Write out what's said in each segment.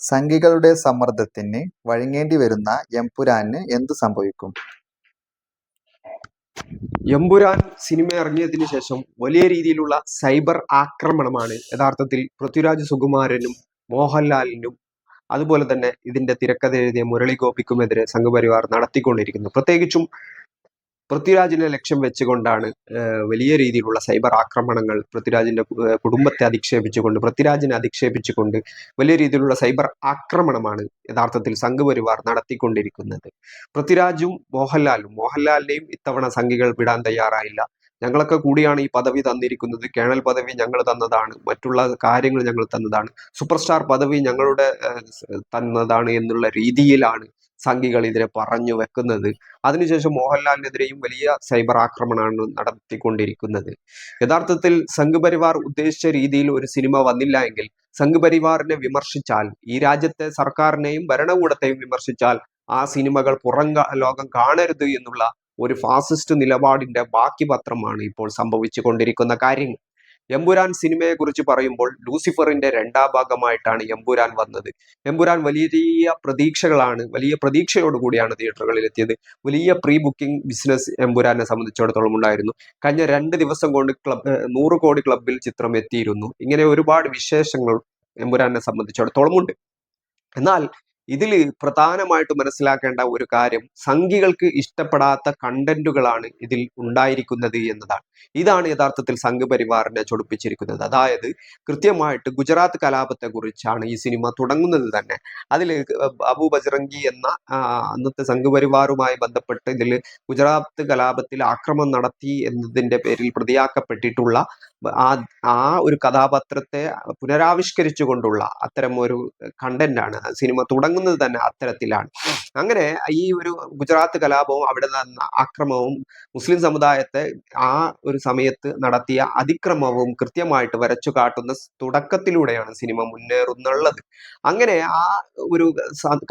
സംഘികളുടെ സമ്മർദ്ദത്തിന് വഴങ്ങേണ്ടിവരുന്ന എമ്പുരാന് എന്തു സംഭവിക്കും? എമ്പുരാൻ സിനിമ ഇറങ്ങിയതിനു ശേഷം വലിയ രീതിയിലുള്ള സൈബർ ആക്രമണമാണ് യഥാർത്ഥത്തിൽ പൃഥ്വിരാജ് സുകുമാരനും മോഹൻലാലിനും അതുപോലെ തന്നെ ഇതിന്റെ തിരക്കഥ എഴുതിയ മുരളി ഗോപിക്കുമെതിരെ സംഘപരിവാർ നടത്തിക്കൊണ്ടിരിക്കുന്നു. പ്രത്യേകിച്ചും പൃഥ്വിരാജിനെ ലക്ഷ്യം വെച്ചുകൊണ്ടാണ് വലിയ രീതിയിലുള്ള സൈബർ ആക്രമണങ്ങൾ പൃഥ്വിരാജിന്റെ കുടുംബത്തെ പൃഥ്വിരാജിനെ അധിക്ഷേപിച്ചുകൊണ്ട് വലിയ രീതിയിലുള്ള സൈബർ ആക്രമണമാണ് യഥാർത്ഥത്തിൽ സംഘപരിവാർ നടത്തിക്കൊണ്ടിരിക്കുന്നത്. പൃഥ്വിരാജും മോഹൻലാലിനെയും ഇത്തവണ സംഘികൾ വിടാൻ തയ്യാറായില്ല. ഞങ്ങളൊക്കെ കൂടിയാണ് ഈ പദവി തന്നിരിക്കുന്നത്, കേണൽ പദവി ഞങ്ങൾ തന്നതാണ്, മറ്റുള്ള കാര്യങ്ങൾ ഞങ്ങൾ തന്നതാണ്, സൂപ്പർ സ്റ്റാർ പദവി ഞങ്ങളുടെ തന്നതാണ് എന്നുള്ള രീതിയിലാണ് സംഘികൾ ഇതിനെ പറഞ്ഞു വെക്കുന്നത്. അതിനുശേഷം മോഹൻലാലിനെതിരെയും വലിയ സൈബർ ആക്രമണമാണ് നടത്തിക്കൊണ്ടിരിക്കുന്നത്. യഥാർത്ഥത്തിൽ സംഘപരിവാർ ഉദ്ദേശിച്ച രീതിയിൽ ഒരു സിനിമ വന്നില്ല എങ്കിൽ, സംഘപരിവാറിനെ വിമർശിച്ചാൽ, ഈ രാജ്യത്തെ സർക്കാരിനെയും ഭരണകൂടത്തെയും വിമർശിച്ചാൽ ആ സിനിമകൾ പുറം ലോകം കാണരുത് എന്നുള്ള ഒരു ഫാസിസ്റ്റ് നിലപാടിന്റെ ബാക്കി പത്രമാണ് ഇപ്പോൾ സംഭവിച്ചു കൊണ്ടിരിക്കുന്ന കാര്യങ്ങൾ. എമ്പുരാൻ സിനിമയെ കുറിച്ച് പറയുമ്പോൾ ലൂസിഫറിന്റെ രണ്ടാം ഭാഗമായിട്ടാണ് എമ്പുരാൻ വന്നത്. എമ്പുരാൻ വലിയ പ്രതീക്ഷകളാണ്, വലിയ പ്രതീക്ഷയോടുകൂടിയാണ് തിയേറ്ററുകളിൽ എത്തിയത്. വലിയ പ്രീ ബുക്കിംഗ് ബിസിനസ് എമ്പുരാനെ സംബന്ധിച്ചിടത്തോളം ഉണ്ടായിരുന്നു. കഴിഞ്ഞ 2 ദിവസം കൊണ്ട് 100 കോടി ക്ലബിൽ ചിത്രം എത്തിയിരുന്നു. ഇങ്ങനെ ഒരുപാട് വിശേഷങ്ങൾ എമ്പുരാനെ സംബന്ധിച്ചിടത്തോളം ഉണ്ട്. എന്നാൽ ഇതിൽ പ്രധാനമായിട്ട് മനസ്സിലാക്കേണ്ട ഒരു കാര്യം, സംഘികൾക്ക് ഇഷ്ടപ്പെടാത്ത കണ്ടന്റുകളാണ് ഇതിൽ ഉണ്ടായിരിക്കുന്നത് എന്നതാണ്. ഇതാണ് യഥാർത്ഥത്തിൽ സംഘപരിവാറിനെ ചൊടിപ്പിച്ചിരിക്കുന്നത്. അതായത് കൃത്യമായിട്ട് ഗുജറാത്ത് കലാപത്തെ കുറിച്ചാണ് ഈ സിനിമ തുടങ്ങുന്നത് തന്നെ. അതിൽ അബു ബജ്റംഗി എന്ന അന്നത്തെ സംഘപരിവാറുമായി ബന്ധപ്പെട്ട് ഇതിൽ ഗുജറാത്ത് കലാപത്തിൽ ആക്രമണം നടത്തി എന്നതിന്റെ പേരിൽ പ്രതിയാക്കപ്പെട്ടിട്ടുള്ള ആ ഒരു കഥാപാത്രത്തെ പുനരാവിഷ്കരിച്ചുകൊണ്ടുള്ള അത്തരം ഒരു കണ്ടന്റാണ് സിനിമ തുടങ്ങുന്നത് തന്നെ അത്തരത്തിലാണ്. അങ്ങനെ ഈ ഒരു ഗുജറാത്ത് കലാപവും അവിടെ നടന്ന ആക്രമണവും മുസ്ലിം സമുദായത്തെ ആ ഒരു സമയത്ത് നടത്തിയ അതിക്രമവും കൃത്യമായിട്ട് വരച്ചു കാട്ടുന്ന തുടക്കത്തിലൂടെയാണ് സിനിമ മുന്നേറുന്നുള്ളത്. അങ്ങനെ ആ ഒരു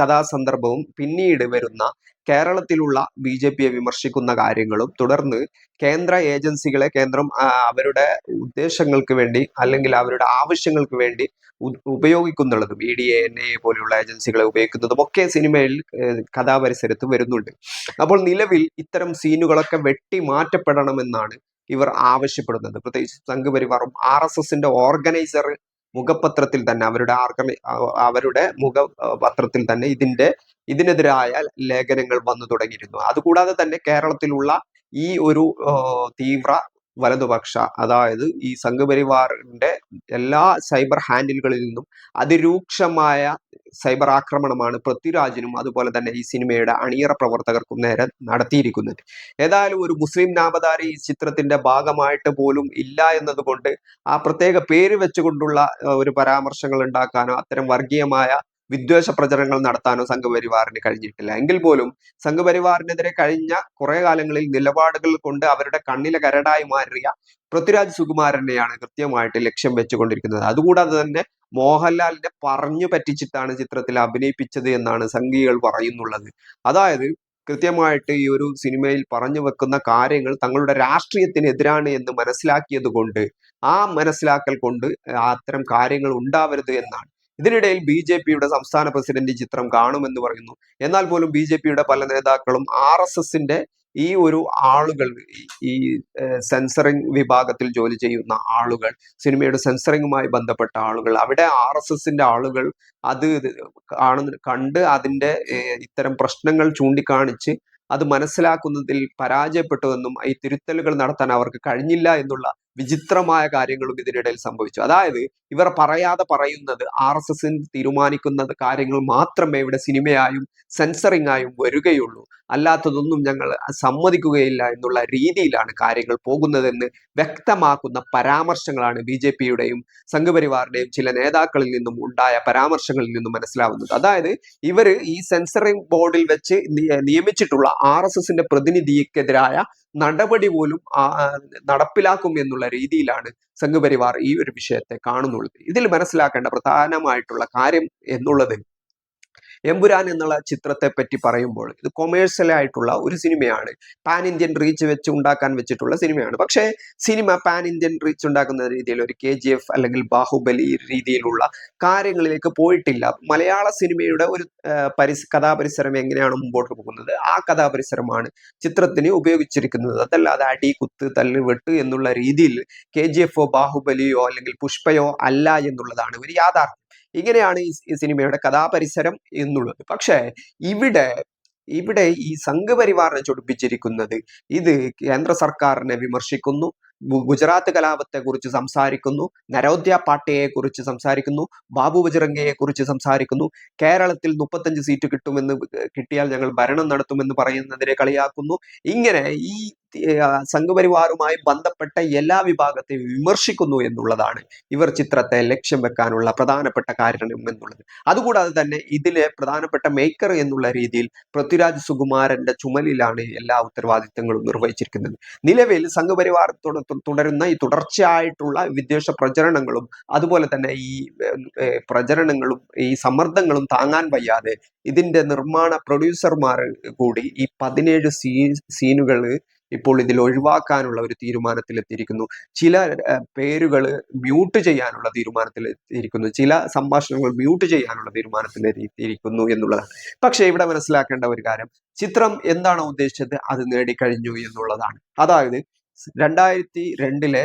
കഥാസന്ദർഭവും പിന്നീട് വരുന്ന കേരളത്തിലുള്ള BJPയെ വിമർശിക്കുന്ന കാര്യങ്ങളും, തുടർന്ന് കേന്ദ്ര ഏജൻസികളെ കേന്ദ്രം അവരുടെ ഉദ്ദേശങ്ങൾക്ക് വേണ്ടി അല്ലെങ്കിൽ അവരുടെ ആവശ്യങ്ങൾക്ക് വേണ്ടി ഉപയോഗിക്കുന്നുള്ളതും, EDA, NIA പോലെയുള്ള ഏജൻസികളെ ഉപയോഗിക്കുന്നതും ഒക്കെ സിനിമയിൽ കഥാപരിസരത്ത് വരുന്നുണ്ട്. അപ്പോൾ നിലവിൽ ഇത്തരം സീനുകളൊക്കെ വെട്ടി മാറ്റപ്പെടണമെന്നാണ് ഇവർ ആവശ്യപ്പെടുന്നത്. പ്രത്യേകിച്ച് സംഘപരിവാറും RSSന്റെ ഓർഗനൈസർ മുഖപത്രത്തിൽ തന്നെ, അവരുടെ മുഖപത്രത്തിൽ തന്നെ ഇതിനെതിരായ ലേഖനങ്ങൾ വന്നു തുടങ്ങിയിരുന്നു. അതുകൂടാതെ തന്നെ കേരളത്തിലുള്ള ഈ ഒരു തീവ്ര വലതുപക്ഷ, അതായത് ഈ സംഘപരിവാറിന്റെ എല്ലാ സൈബർ ഹാൻഡിലുകളിൽ നിന്നും അതിരൂക്ഷമായ സൈബർ ആക്രമണമാണ് പൃഥ്വിരാജിനും അതുപോലെ തന്നെ ഈ സിനിമയുടെ അണിയറ പ്രവർത്തകർക്കും നേരെ നടത്തിയിരിക്കുന്നത്. ഏതായാലും ഒരു മുസ്ലിം നാമധാരി ഈ ചിത്രത്തിന്റെ ഭാഗമായിട്ട് പോലും ഇല്ല എന്നതുകൊണ്ട് ആ പ്രത്യേക പേര് വെച്ചുകൊണ്ടുള്ള ഒരു പരാമർശങ്ങൾ ഉണ്ടാക്കാനോ അത്തരം വർഗീയമായ വിദ്വേഷ പ്രചരണങ്ങൾ നടത്താനോ സംഘപരിവാറിന് കഴിഞ്ഞിട്ടില്ല. എങ്കിൽ പോലും സംഘപരിവാറിനെതിരെ കഴിഞ്ഞ കുറെ കാലങ്ങളിൽ നിലപാടുകൾ കൊണ്ട് അവരുടെ കണ്ണിലെ കരടായി മാറിയ പൃഥ്വിരാജ് സുകുമാരനെയാണ് കൃത്യമായിട്ട് ലക്ഷ്യം വെച്ചുകൊണ്ടിരിക്കുന്നത്. അതുകൂടാതെ തന്നെ മോഹൻലാലിനെ പറഞ്ഞു പറ്റിച്ചിട്ടാണ് ചിത്രത്തിൽ അഭിനയിപ്പിച്ചത് എന്നാണ് സംഘികൾ പറയുന്നുള്ളത്. അതായത് കൃത്യമായിട്ട് ഈ ഒരു സിനിമയിൽ പറഞ്ഞു വെക്കുന്ന കാര്യങ്ങൾ തങ്ങളുടെ രാഷ്ട്രീയത്തിനെതിരാണ് എന്ന് മനസ്സിലാക്കിയത് കൊണ്ട്, ആ മനസ്സിലാക്കൽ കൊണ്ട് അത്തരം കാര്യങ്ങൾ ഉണ്ടാവരുത് എന്നാണ്. ഇതിനിടയിൽ BJPയുടെ സംസ്ഥാന പ്രസിഡന്റ് ചിത്രം കാണുമെന്ന് പറയുന്നു. എന്നാൽ പോലും BJPയുടെ പല നേതാക്കളും RSSന്റെ ഈ ഒരു ആളുകൾ, ഈ സെൻസറിങ് വിഭാഗത്തിൽ ജോലി ചെയ്യുന്ന ആളുകൾ, സിനിമയുടെ സെൻസറിങ്ങുമായി ബന്ധപ്പെട്ട ആളുകൾ, അവിടെ RSSന്റെ ആളുകൾ അത് കണ്ട് അതിന്റെ ഇത്തരം പ്രശ്നങ്ങൾ ചൂണ്ടിക്കാണിച്ച് അത് മനസ്സിലാക്കുന്നതിൽ പരാജയപ്പെട്ടുവെന്നും ഈ തിരുത്തലുകൾ നടത്താൻ അവർക്ക് കഴിഞ്ഞില്ല എന്നുള്ള വിചിത്രമായ കാര്യങ്ങളും ഇതിനിടയിൽ സംഭവിച്ചു. അതായത് ഇവർ പറയാതെ പറയുന്നത് RSS തീരുമാനിക്കുന്ന കാര്യങ്ങൾ മാത്രമേ ഇവിടെ സിനിമയായും സെൻസറിംഗ് ആയും വരികയുള്ളൂ, അല്ലാത്തതൊന്നും ഞങ്ങൾ സമ്മതിക്കുകയില്ല എന്നുള്ള രീതിയിലാണ് കാര്യങ്ങൾ പോകുന്നതെന്ന് വ്യക്തമാക്കുന്ന പരാമർശങ്ങളാണ് BJPയുടെയും സംഘപരിവാറിന്റെയും ചില നേതാക്കളിൽ നിന്നും ഉണ്ടായ പരാമർശങ്ങളിൽ നിന്നും മനസ്സിലാവുന്നത്. അതായത് ഇവർ ഈ സെൻസറിംഗ് ബോർഡിൽ വെച്ച് നിയമിച്ചിട്ടുള്ള RSSന്റെ പ്രതിനിധിക്കെതിരായ നടപടി പോലും നടപ്പിലാക്കും എന്നുള്ള രീതിയിലാണ് സംഘപരിവാർ ഈ ഒരു വിഷയത്തെ കാണുന്നുള്ളത്. ഇതിൽ മനസ്സിലാക്കേണ്ട പ്രധാനമായിട്ടുള്ള കാര്യം എന്നുള്ളത്, എമ്പുരാൻ എന്നുള്ള ചിത്രത്തെ പറ്റി പറയുമ്പോൾ ഇത് കൊമേഴ്സ്യൽ ആയിട്ടുള്ള ഒരു സിനിമയാണ്, പാൻ ഇന്ത്യൻ റീച്ച് വെച്ച് ഉണ്ടാക്കാൻ വെച്ചിട്ടുള്ള സിനിമയാണ്. പക്ഷേ സിനിമ പാൻ ഇന്ത്യൻ റീച്ച് ഉണ്ടാക്കുന്ന രീതിയിൽ ഒരു KGF അല്ലെങ്കിൽ ബാഹുബലി രീതിയിലുള്ള കാര്യങ്ങളിലേക്ക് പോയിട്ടില്ല. മലയാള സിനിമയുടെ ഒരു കഥാപരിസരം എങ്ങനെയാണ് മുമ്പോട്ട് പോകുന്നത്, ആ കഥാപരിസരമാണ് ചിത്രത്തിന് ഉപയോഗിച്ചിരിക്കുന്നത്. അതല്ലാതെ അടി കുത്ത് തല്ല് വെട്ട് എന്നുള്ള രീതിയിൽ KGF ബാഹുബലിയോ അല്ലെങ്കിൽ പുഷ്പയോ അല്ല എന്നുള്ളതാണ് ഒരു യാഥാർത്ഥ്യം. ഇങ്ങനെയാണ് ഈ സിനിമയുടെ കഥാപരിസരം എന്നുള്ളത്. പക്ഷേ ഇവിടെ ഇവിടെ ഈ സംഘപരിവാറിനെ ചൊടിപ്പിച്ചിരിക്കുന്നത് ഇത് കേന്ദ്ര സർക്കാരിനെ വിമർശിക്കുന്നു, ഗുജറാത്ത് കലാപത്തെ കുറിച്ച് സംസാരിക്കുന്നു, നരോദ്യ പാട്ടയെ കുറിച്ച് സംസാരിക്കുന്നു, ബാബു ബജറംഗയെ കുറിച്ച് സംസാരിക്കുന്നു, കേരളത്തിൽ 35 സീറ്റ് കിട്ടിയാൽ ഞങ്ങൾ ഭരണം നടത്തുമെന്ന് പറയുന്നതിനെ കളിയാക്കുന്നു. ഇങ്ങനെ ഈ സംഘപരിവാറുമായി ബന്ധപ്പെട്ട എല്ലാ വിഭാഗത്തെയും വിമർശിക്കുന്നു എന്നുള്ളതാണ് ഇവർ ചിത്രത്തെ ലക്ഷ്യം വെക്കാനുള്ള പ്രധാനപ്പെട്ട കാരണം എന്നുള്ളത്. അതുകൂടാതെ തന്നെ ഇതിലെ പ്രധാനപ്പെട്ട മേക്കർ എന്നുള്ള രീതിയിൽ പൃഥ്വിരാജ് സുകുമാരന്റെ ചുമലിലാണ് എല്ലാ ഉത്തരവാദിത്തങ്ങളും നിർവഹിച്ചിരിക്കുന്നത്. നിലവിൽ സംഘപരിവാർ തുടരുന്ന ഈ തുടർച്ചയായിട്ടുള്ള വിദ്വേഷ പ്രചരണങ്ങളും അതുപോലെ തന്നെ ഈ പ്രചരണങ്ങളും ഈ സമ്മർദ്ദങ്ങളും താങ്ങാൻ വയ്യാതെ ഇതിന്റെ നിർമ്മാണ പ്രൊഡ്യൂസർമാർ കൂടി ഈ 17 സീനുകൾ ഇപ്പോൾ ഇതിൽ ഒഴിവാക്കാനുള്ള ഒരു തീരുമാനത്തിൽ എത്തിയിരിക്കുന്നു. ചില പേരുകൾ മ്യൂട്ട് ചെയ്യാനുള്ള തീരുമാനത്തിൽ എത്തിയിരിക്കുന്നു, ചില സംഭാഷണങ്ങൾ മ്യൂട്ട് ചെയ്യാനുള്ള തീരുമാനത്തിൽ എത്തിയിരിക്കുന്നു എന്നുള്ളതാണ്. പക്ഷെ ഇവിടെ മനസ്സിലാക്കേണ്ട ഒരു കാര്യം, ചിത്രം എന്താണോ ഉദ്ദേശിച്ചത് അത് നേടിക്കഴിഞ്ഞു എന്നുള്ളതാണ്. അതായത് 2002-ലെ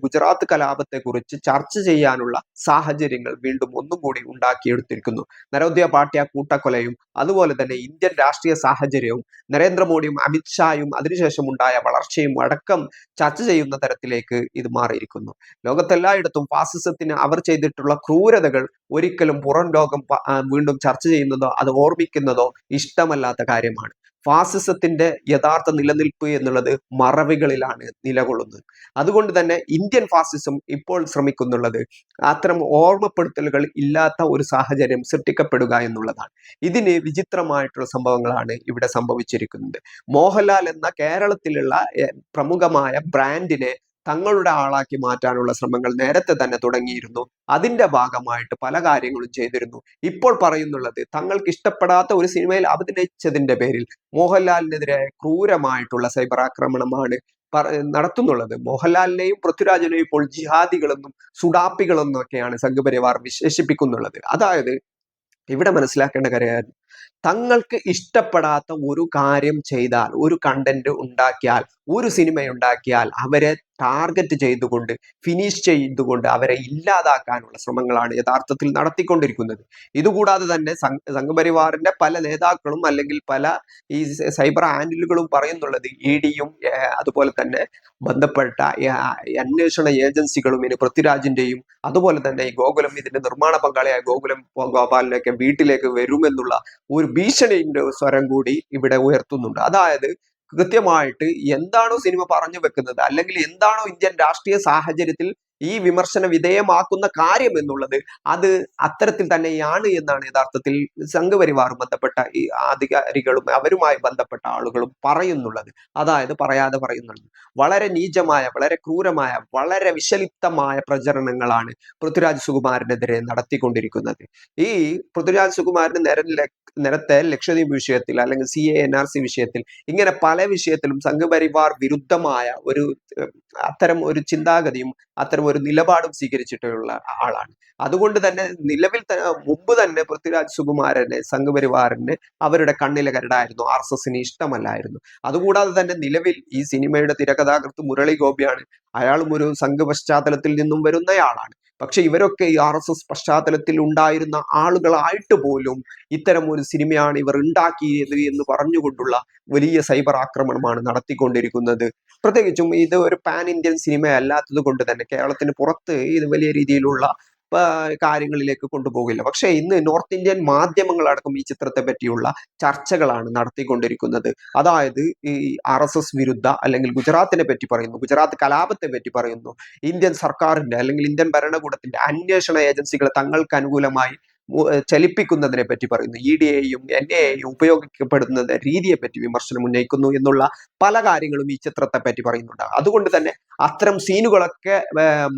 ഗുജറാത്ത് കലാപത്തെ കുറിച്ച് ചർച്ച ചെയ്യാനുള്ള സാഹചര്യങ്ങൾ വീണ്ടും ഒന്നും കൂടി ഉണ്ടാക്കിയെടുത്തിരിക്കുന്നു. നരോദ്യ പാട്യ കൂട്ടക്കൊലയും അതുപോലെ തന്നെ ഇന്ത്യൻ രാഷ്ട്രീയ സാഹചര്യവും നരേന്ദ്രമോദിയും അമിത്ഷായും അതിനുശേഷം ഉണ്ടായ വളർച്ചയും അടക്കം ചർച്ച ചെയ്യുന്ന തരത്തിലേക്ക് ഇത് മാറിയിരിക്കുന്നു. ലോകത്തെല്ലായിടത്തും ഫാസിസത്തിന് അവർ ചെയ്തിട്ടുള്ള ക്രൂരതകൾ ഒരിക്കലും പുറം ലോകം വീണ്ടും ചർച്ച ചെയ്യുന്നതോ അത് ഓർമ്മിക്കുന്നതോ ഇഷ്ടമല്ലാത്ത കാര്യമാണ്. ഫാസിസത്തിന്റെ യഥാർത്ഥ നിലനിൽപ്പ് എന്നുള്ളത് മറവികളിലാണ് നിലകൊള്ളുന്നത്. അതുകൊണ്ട് തന്നെ ഇന്ത്യൻ ഫാസിസം ഇപ്പോൾ ശ്രമിക്കുന്നുള്ളത് അത്തരം ഓർമ്മപ്പെടുത്തലുകൾ ഇല്ലാത്ത ഒരു സാഹചര്യം സൃഷ്ടിക്കപ്പെടുക എന്നുള്ളതാണ്. ഇതിന് വിചിത്രമായിട്ടുള്ള സംഭവങ്ങളാണ് ഇവിടെ സംഭവിച്ചിരിക്കുന്നത്. മോഹൻലാൽ എന്ന കേരളത്തിലുള്ള പ്രമുഖമായ ബ്രാൻഡിനെ തങ്ങളുടെ ആളാക്കി മാറ്റാനുള്ള ശ്രമങ്ങൾ നേരത്തെ തന്നെ തുടങ്ങിയിരുന്നു. അതിന്റെ ഭാഗമായിട്ട് പല കാര്യങ്ങളും ചെയ്തിരുന്നു. ഇപ്പോൾ പറയുന്നുള്ളത് തങ്ങൾക്ക് ഇഷ്ടപ്പെടാത്ത ഒരു സിനിമയിൽ അഭിനയിച്ചതിന്റെ പേരിൽ മോഹൻലാലിനെതിരെ ക്രൂരമായിട്ടുള്ള സൈബർ ആക്രമണമാണ് നടത്തുന്നുള്ളത്. മോഹൻലാലിനെയും പൃഥ്വിരാജിനെയും ഇപ്പോൾ ജിഹാദികളെന്നും സുഡാപ്പികളെന്നും ഒക്കെയാണ് സംഘപരിവാർ വിശേഷിപ്പിക്കുന്നുള്ളത്. അതായത് ഇവിടെ മനസ്സിലാക്കേണ്ട കാര്യം, തങ്ങൾക്ക് ഇഷ്ടപ്പെടാത്ത ഒരു കാര്യം ചെയ്താൽ, ഒരു കണ്ടന്റ് ഉണ്ടാക്കിയാൽ, ഒരു സിനിമ ഉണ്ടാക്കിയാൽ അവരെ ടാർഗറ്റ് ചെയ്തുകൊണ്ട് ഫിനിഷ് ചെയ്തുകൊണ്ട് അവരെ ഇല്ലാതാക്കാനുള്ള ശ്രമങ്ങളാണ് യഥാർത്ഥത്തിൽ നടത്തിക്കൊണ്ടിരിക്കുന്നത്. ഇതുകൂടാതെ തന്നെ സംഘപരിവാറിന്റെ പല നേതാക്കളും അല്ലെങ്കിൽ പല ഈ സൈബർ ഹാൻഡിലുകളും പറയുന്നുള്ളത് EDയും അതുപോലെ തന്നെ ബന്ധപ്പെട്ട അന്വേഷണ ഏജൻസികളും ഇനി പൃഥ്വിരാജിന്റെയും അതുപോലെ തന്നെ ഈ ഗോകുലം ഇതിന്റെ നിർമ്മാണ പങ്കാളിയായ ഗോകുലം ഗോപാലിനൊക്കെ വീട്ടിലേക്ക് വരുമെന്നുള്ള ഒരു ഭീഷണിയുടെ സ്വരം കൂടി ഇവിടെ ഉയർത്തുന്നുണ്ട്. അതായത് കൃത്യമായിട്ട് എന്താണോ സിനിമ പറഞ്ഞു വെക്കുന്നത് അല്ലെങ്കിൽ എന്താണോ ഇന്ത്യൻ രാഷ്ട്രീയ സാഹചര്യത്തിൽ ഈ വിമർശന വിധേയമാക്കുന്ന കാര്യം എന്നുള്ളത് അത് അത്തരത്തിൽ തന്നെയാണ് എന്നാണ് യഥാർത്ഥത്തിൽ സംഘപരിവാറും ബന്ധപ്പെട്ട ഈ അധികാരികളും അവരുമായി ബന്ധപ്പെട്ട ആളുകളും പറയുന്നുള്ളത്. അതായത് പറയാതെ പറയുന്നുള്ളത് വളരെ നീചമായ, വളരെ ക്രൂരമായ, വളരെ വിഷലിപ്തമായ പ്രചരണങ്ങളാണ് പൃഥ്വിരാജ് സുകുമാരനെതിരെ നടത്തിക്കൊണ്ടിരിക്കുന്നത്. ഈ പൃഥ്വിരാജ് സുകുമാരന് നേരത്തെ ലക്ഷദ്വീപ് വിഷയത്തിൽ അല്ലെങ്കിൽ CA/NRC വിഷയത്തിൽ ഇങ്ങനെ പല വിഷയത്തിലും സംഘപരിവാർ വിരുദ്ധമായ അത്തരം ഒരു ചിന്താഗതിയും അത്തരം ഒരു നിലപാടും സ്വീകരിച്ചിട്ടുള്ള ആളാണ്. അതുകൊണ്ട് തന്നെ മുമ്പ് തന്നെ പൃഥ്വിരാജ് സുകുമാരനെ സംഘപരിവാറിന് അവരുടെ കണ്ണിലെ കരടായിരുന്നു, RSSന് ഇഷ്ടമല്ലായിരുന്നു. അതുകൂടാതെ തന്നെ നിലവിൽ ഈ സിനിമയുടെ തിരക്കഥാകൃത്ത് മുരളി ഗോപിയാണ്. അയാളും ഒരു സംഘ പശ്ചാത്തലത്തിൽ നിന്നും വരുന്നയാളാണ്. പക്ഷെ ഇവരൊക്കെ ഈ RSS പശ്ചാത്തലത്തിൽ ഉണ്ടായിരുന്ന ആളുകളായിട്ട് പോലും ഇത്തരം ഒരു സിനിമയാണ് ഇവർ ഉണ്ടാക്കിയത് എന്ന് പറഞ്ഞുകൊണ്ടുള്ള വലിയ സൈബർ ആക്രമണമാണ് നടത്തിക്കൊണ്ടിരിക്കുന്നത്. പ്രത്യേകിച്ചും ഇത് ഒരു പാൻ ഇന്ത്യൻ സിനിമ അല്ലാത്തത് കൊണ്ട് തന്നെ കേരളത്തിന് പുറത്ത് ഇത് വലിയ രീതിയിലുള്ള കാര്യങ്ങളിലേക്ക് കൊണ്ടുപോകില്ല. പക്ഷെ ഇന്ന് നോർത്ത് ഇന്ത്യൻ മാധ്യമങ്ങളടക്കം ഈ ചിത്രത്തെ പറ്റിയുള്ള ചർച്ചകളാണ് നടത്തിക്കൊണ്ടിരിക്കുന്നത്. അതായത് ഈ RSS വിരുദ്ധ അല്ലെങ്കിൽ ഗുജറാത്തിനെ പറ്റി പറയുന്നു, ഗുജറാത്ത് കലാപത്തെ പറ്റി പറയുന്നു, ഇന്ത്യൻ സർക്കാരിന്റെ അല്ലെങ്കിൽ ഇന്ത്യൻ ഭരണകൂടത്തിന്റെ അന്വേഷണ ഏജൻസികളെ തങ്ങൾക്ക് അനുകൂലമായി ചലിപ്പിക്കുന്നതിനെ പറ്റി പറയുന്നു, EDയെയും NIAയെയും ഉപയോഗിക്കപ്പെടുന്ന രീതിയെ പറ്റി വിമർശനം ഉന്നയിക്കുന്നു എന്നുള്ള പല കാര്യങ്ങളും ഈ ചിത്രത്തെ പറ്റി പറയുന്നുണ്ട്. അതുകൊണ്ട് തന്നെ അത്തരം സീനുകളൊക്കെ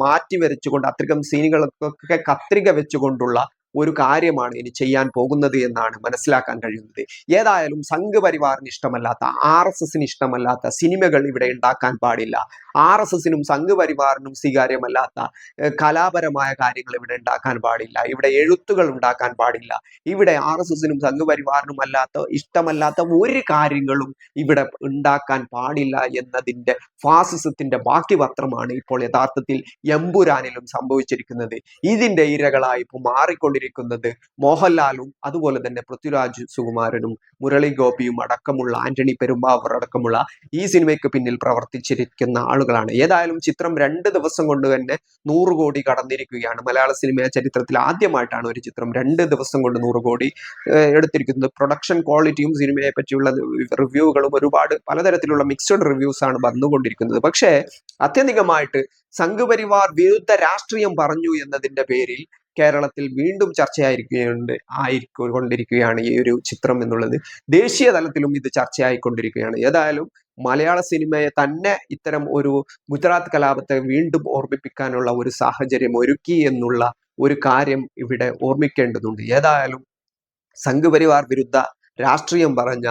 മാറ്റി വരച്ചുകൊണ്ട്, അത്തരം സീനുകളൊക്കെ കത്രിക വെച്ചുകൊണ്ടുള്ള ഒരു കാര്യമാണ് ഇനി ചെയ്യാൻ പോകുന്നത് എന്നാണ് മനസ്സിലാക്കാൻ കഴിയുന്നത്. ഏതായാലും സംഘപരിവാറിന് ഇഷ്ടമല്ലാത്ത, RSSന് ഇഷ്ടമല്ലാത്ത സിനിമകൾ ഇവിടെ ഉണ്ടാക്കാൻ പാടില്ല. RSSനും സംഘപരിവാറിനും സ്വീകാര്യമല്ലാത്ത കലാപരമായ കാര്യങ്ങൾ ഇവിടെ ഉണ്ടാക്കാൻ പാടില്ല. ഇവിടെ എഴുത്തുകൾ ഉണ്ടാക്കാൻ പാടില്ല. ഇവിടെ RSSനും സംഘപരിവാറിനും ഇഷ്ടമല്ലാത്ത ഒരു കാര്യങ്ങളും ഇവിടെ ഉണ്ടാക്കാൻ പാടില്ല എന്നതിന്റെ ഫാസിസത്തിന്റെ ബാക്കി പത്രമാണ് ഇപ്പോൾ യഥാർത്ഥത്തിൽ എമ്പുരാനിലും സംഭവിച്ചിരിക്കുന്നത്. ഇതിന്റെ ഇരകളായി ഇപ്പോൾ മാറിക്കൊണ്ടിരിക്കുന്നത് മോഹൻലാലും അതുപോലെ തന്നെ പൃഥ്വിരാജ് സുകുമാരനും മുരളി ഗോപിയും അടക്കമുള്ള ആന്റണി പെരുമ്പാവൂർ അടക്കമുള്ള ഈ സിനിമയ്ക്ക് പിന്നിൽ പ്രവർത്തിച്ചിരിക്കുന്ന ആളുകളാണ്. ഏതായാലും ചിത്രം 2 ദിവസം കൊണ്ട് തന്നെ 100 കോടി കടന്നിരിക്കുകയാണ്. മലയാള സിനിമ ചരിത്രത്തിൽ ആദ്യമായിട്ടാണ് ഒരു ചിത്രം 2 ദിവസം കൊണ്ട് 100 കോടി എടുത്തിരിക്കുന്നത്. പ്രൊഡക്ഷൻ ക്വാളിറ്റിയും സിനിമയെ പറ്റിയുള്ള റിവ്യൂകളും ഒരുപാട് പലതരത്തിലുള്ള മിക്സഡ് റിവ്യൂസ് ആണ് വന്നുകൊണ്ടിരിക്കുന്നത്. പക്ഷേ ആത്യന്തികമായിട്ട് സംഘപരിവാർ വിരുദ്ധ രാഷ്ട്രീയം പറഞ്ഞു എന്നതിന്റെ പേരിൽ കേരളത്തിൽ വീണ്ടും ചർച്ചയായിരിക്കൊണ്ടിരിക്കുകയാണ് ഈ ഒരു ചിത്രം എന്നുള്ളത്. ദേശീയ തലത്തിലും ഇത് ചർച്ചയായിക്കൊണ്ടിരിക്കുകയാണ്. ഏതായാലും മലയാള സിനിമയെ തന്നെ ഇത്തരം ഒരു ഗുജറാത്ത് കലാപത്തെ വീണ്ടും ഓർമ്മിപ്പിക്കാനുള്ള ഒരു സാഹചര്യം ഒരുക്കി എന്നുള്ള ഒരു കാര്യം ഇവിടെ ഓർമ്മിക്കേണ്ടതുണ്ട്. ഏതായാലും സംഘപരിവാർ വിരുദ്ധ രാഷ്ട്രീയം പറഞ്ഞ,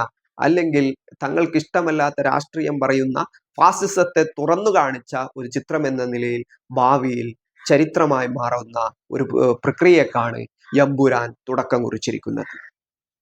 അല്ലെങ്കിൽ തങ്ങൾക്ക് ഇഷ്ടമല്ലാത്ത രാഷ്ട്രീയം പറയുന്ന ഫാസിസത്തെ തുറന്നു കാണിച്ച ഒരു ചിത്രം എന്ന നിലയിൽ ഭാവിയിൽ ചരിത്രമായി മാറുന്ന ഒരു പ്രക്രിയക്കാണ് എമ്പുരാൻ തുടക്കം കുറിച്ചിരിക്കുന്നത്.